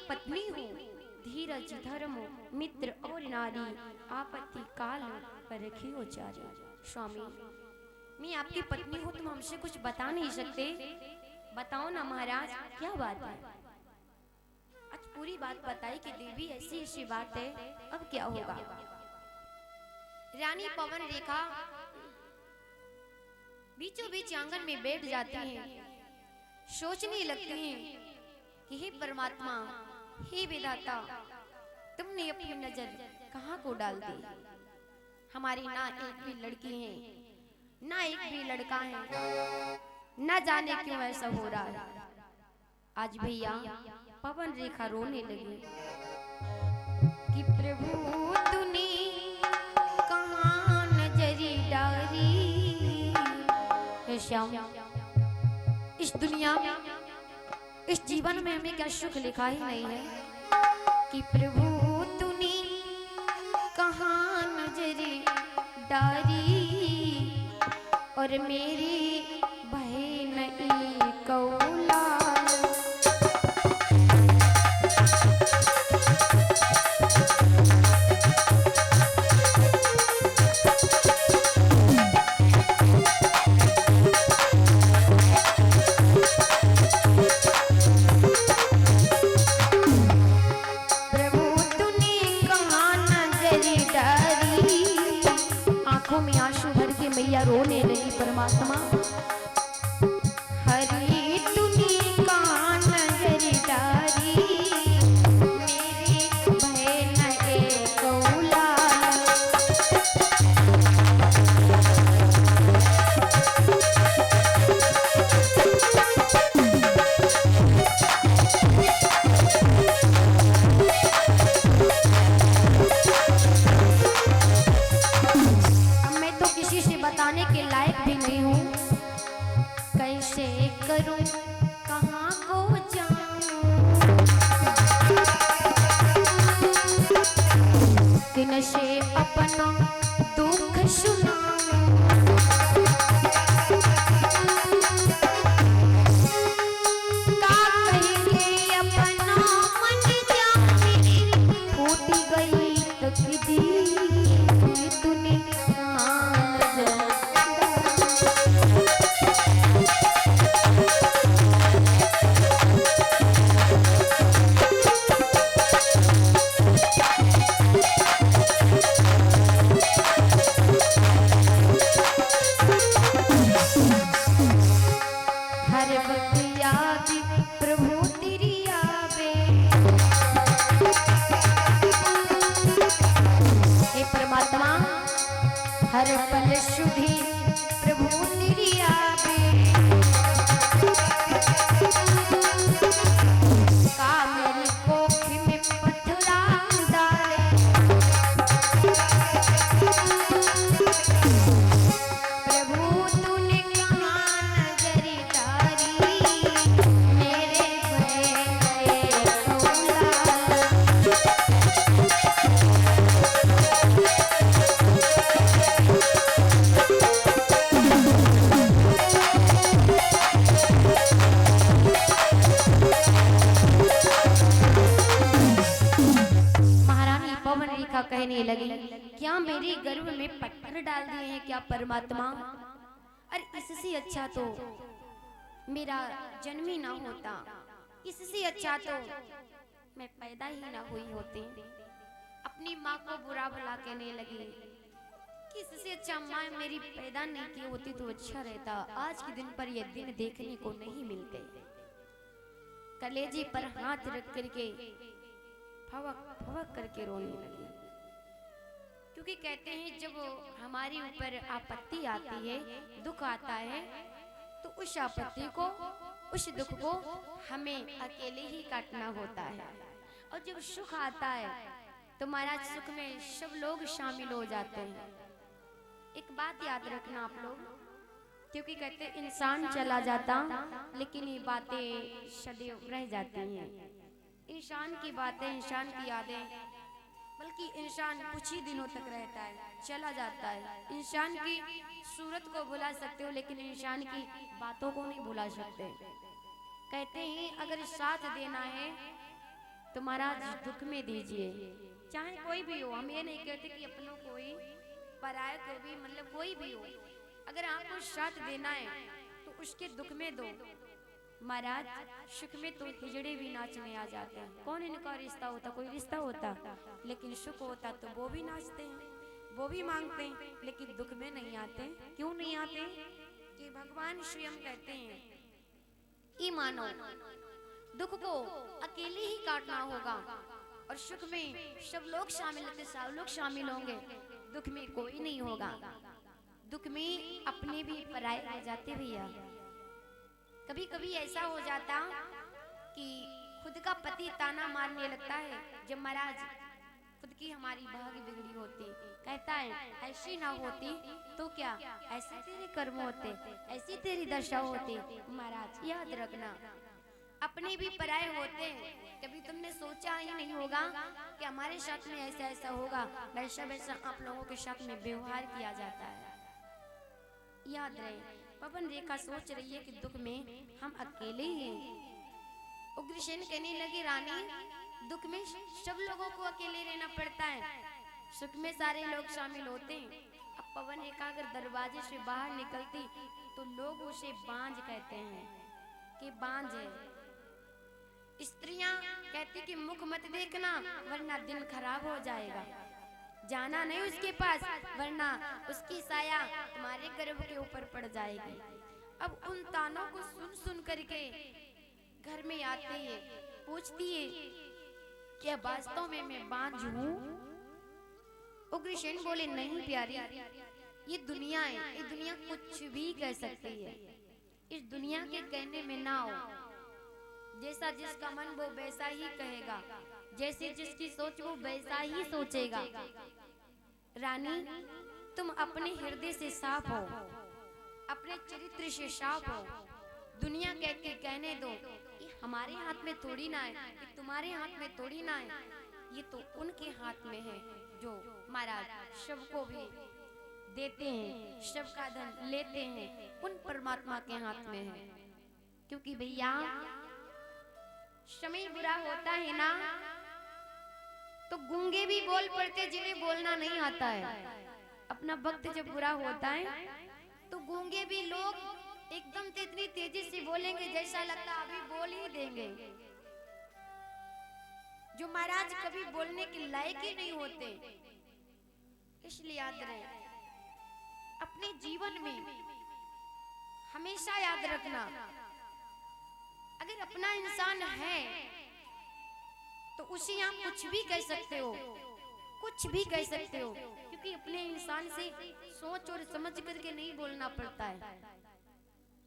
पत्नी हूँ, धीरज धर्म मित्र और नारी, आपत्ति काल पर रखी हो चारी। स्वामी, मैं आपकी पत्नी हूँ, तुम हमसे कुछ बता नहीं सकते? बताओ ना महाराज, क्या बात है? आज पूरी बात बताई कि देवी ऐसी ऐसी बात है, अब क्या होगा? रानी पवन रेखा बीचों बीच आंगन में बैठ जाती हैं, सोचने लगती हैं कि हे परमात्मा, हे विधाता, तुमने अपनी नजर कहाँ को डाल दी? हमारी ना एक भी लड़की है, ना एक भी लड़का है, ना जाने क्यों ऐसा हो रहा है। आज भैया पवन रेखा रोने लगी कि प्रभु तूने कहाँ नजरी डाली? श्याम, इस दुनिया में, इस जीवन में हमें क्या सुख लिखा ही नहीं है कि प्रभु तूने कहाँ नजरी डाली और मेरी बहन कौला। मैया रोने लगी, परमात्मा हरी तूने कहाँ नजर डाली, मेरी बहन एक कौला। बताने के लायक भी नहीं हूँ, कैसे करूं कहाँ को जाऊं, किन से अपना दुख सुनाऊं। का कहेंगे अपना मन जाने, फूटी गई तकदीर तूने हर पल शुद्धि प्रभु तेरी आवे, का मेरी कोख में पथरा डाले, प्रभु तूने कहाँ नजर डाली, मेरे बहन कौला। कहने लगी, क्या मेरे गर्भ में पत्थर डाल दिए हैं क्या परमात्मा? अरे इससे अच्छा तो मेरा जन्म ही ना होता, इससे अच्छा तो मैं पैदा ही ना हुई होती। अपनी माँ को बुरा भला कहने लगी कि इससे अच्छा माँ मेरी पैदा नहीं की होती तो अच्छा रहता। आज के दिन पर ये दिन देखने को नहीं मिलते। कलेजे पर हाथ रख करके फवक फवक करके रोने लगी, क्योंकि कहते हैं जब हमारे ऊपर आपत्ति आती है, दुख आता है, तो उस आपत्ति को, उस दुख को हमें अकेले ही काटना होता है। और जब सुख आता है तो महाराज सुख में सब लोग शामिल हो जाते हैं। एक बात याद रखना आप लोग, क्योंकि कहते इंसान चला जाता लेकिन ये बातें सदैव रह जाती हैं। इंसान की बातें, इंसान की यादें, बल्कि इंसान कुछ ही दिनों तक रहता है, चला जाता है। इंसान की सूरत को भुला सकते हो लेकिन इंसान की बातों को नहीं भुला सकते। कहते हैं अगर साथ देना है तो महाराज दुख में दीजिए, चाहे कोई भी हो। हम ये नहीं कहते कि अपनों कोई पराये को भी, मतलब कोई भी हो, अगर आपको साथ देना है तो उसके दुख में दो। महाराज सुख में तो हिजड़े भी नाचने आ जाते हैं। कौन इनका रिश्ता होता? कोई रिश्ता होता? लेकिन सुख होता तो वो भी नाचते हैं, वो भी मांगते हैं, लेकिन दुख में नहीं आते। क्यों नहीं आते? कि भगवान स्वयं कहते हैं कि मानो दुख को अकेले ही काटना होगा और सुख में सब लोग शामिल होते, सब लोग शामिल होंगे, दुख में कोई नहीं होगा। दुख में अपने भी पराये हो जाते भैया। कभी कभी ऐसा हो जाता कि खुद का पति ताना मारने लगता है, जब महाराज खुद की हमारी भाग्य बिगड़ी होती, कहता है ऐसी ना होती तो क्या, ऐसे तेरे कर्म होते, ऐसी तेरी दशा होती। महाराज याद रखना, अपने भी पराये होते हैं। कभी तुमने सोचा ही नहीं होगा कि हमारे साथ में ऐसा ऐसा होगा, वैसा वैसा आप लोगों के साथ में व्यवहार किया जाता है। याद रहे, पवन रेखा सोच रही है कि दुख में हम अकेले ही हैं। उग्रसेन कहने लगे रानी, दुख में सब लोगों को अकेले रहना पड़ता है, सुख में सारे लोग शामिल होते हैं। अब पवन रेखा अगर दरवाजे से बाहर निकलती तो लोग उसे बांझ कहते हैं कि बांझ है। स्त्रियां कहती कि मुख मत देखना वरना दिन खराब हो जाएगा, जाना नहीं उसके पास वरना उसकी साया तुम्हारे गर्भ के ऊपर पड़ जाएगी। अब उन तानों को सुन सुन करके घर में आती है, पूछती है क्या वास्तव में मैं बांझ हूँ? उग्रसेन बोले नहीं प्यारी, ये दुनिया है, ये दुनिया कुछ भी कह सकती है, इस दुनिया के कहने में ना हो। जैसा जिसका मन वो वैसा ही कहेगा, जैसे जिसकी सोच वो वैसा ही सोचेगा। रानी तुम अपने हृदय से साफ हो, अपने चरित्र से साफ हो। दुनिया कह के कहने दो, ये हमारे हाथ में थोड़ी ना है, ये तुम्हारे हाथ में थोड़ी ना है, ये तो उनके हाथ में है जो महाराज सबको भी देते हैं, सबका धन लेते हैं, उन परमात्मा के हाथ में है। क्योंकि भैया समय बुरा होता है ना तो गूंगे भी बोल पड़ते जिन्हें बोलना नहीं आता है। अपना वक्त जब बुरा होता है तो गूंगे भी लोग एकदम से इतनी तेजी से बोलेंगे जैसा लगता अभी बोल ही देंगे, जो महाराज कभी बोलने के लायक ही नहीं होते। इसलिए याद रहे, अपने जीवन में हमेशा याद रखना, अगर अपना इंसान है तो उसे आप कुछ भी कह सकते हो, कुछ भी कह सकते हो, क्योंकि अपने इंसान से सोच और समझ करके नहीं बोलना पड़ता है।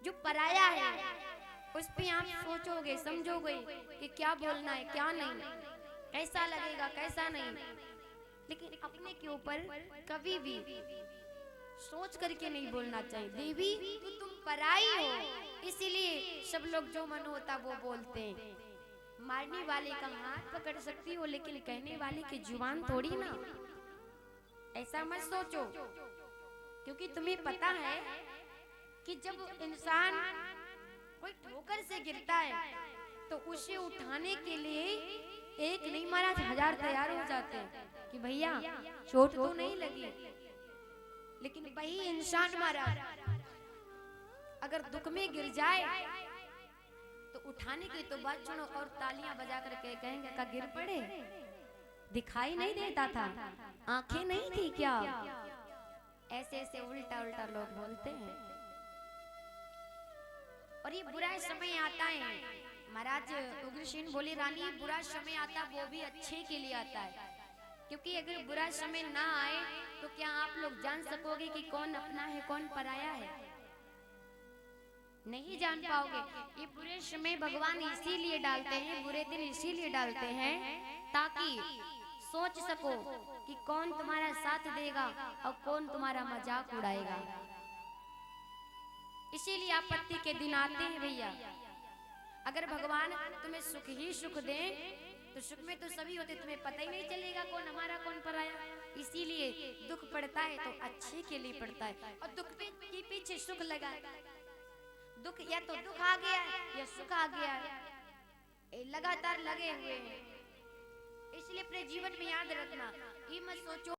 जो पराया है उस पे आप सोचोगे, समझोगे कि क्या बोलना है क्या नहीं, कैसा लगेगा कैसा नहीं, लेकिन अपने के ऊपर कभी भी सोच करके नहीं बोलना चाहिए। देवी तो तुम पराई हो, इसीलिए सब लोग जो मन होता वो बोलते हैं। मारने वाले का हाथ पकड़ सकती हो लेकिन कहने वाले की जुबान थोड़ी ना। ऐसा मत सोचो, क्योंकि तुम्हें पता है कि जब इंसान कोई ठोकर से गिरता है तो उसे उठाने के लिए एक नहीं महाराज 1000 तैयार हो जाते हैं कि भैया चोट तो नहीं लगी। लेकिन वही इंसान महाराज अगर दुख में गिर जाए तो उठाने की तो बात सुनो और तालियां बजा करके कहेंगे का गिर पड़े, दिखाई नहीं देता था, आंखें नहीं थी क्या? ऐसे ऐसे उल्टा उल्टा लोग बोलते हैं। और ये बुरा समय आता है, महाराज उग्रसेन बोले रानी बुरा समय आता वो भी अच्छे के लिए आता है, क्योंकि अगर बुरा समय ना आए तो क्या आप लोग जान सकोगे कि कौन अपना है कौन पराया है? नहीं जान पाओगे। ये बुरे समय भगवान इसीलिए डालते हैं, बुरे दिन इसीलिए डालते हैं ताकि सोच सको कि कौन तुम्हारा साथ देगा और कौन तुम्हारा मजाक उड़ाएगा। इसीलिए आपत्ति के दिन आते हैं भैया। अगर भगवान तुम्हें सुख ही सुख दे तो सुख में तो सभी होते, तुम्हें पता ही नहीं चलेगा कौन हमारा कौन पराया। इसीलिए दुख पड़ता है तो अच्छे के लिए पड़ता है, और दुख के पीछे सुख लगा। दुख या तो दुख आ गया या सुख आ गया, लगातार लगे हुए हैं। अपने जीवन में याद रखना, ये मत सोचो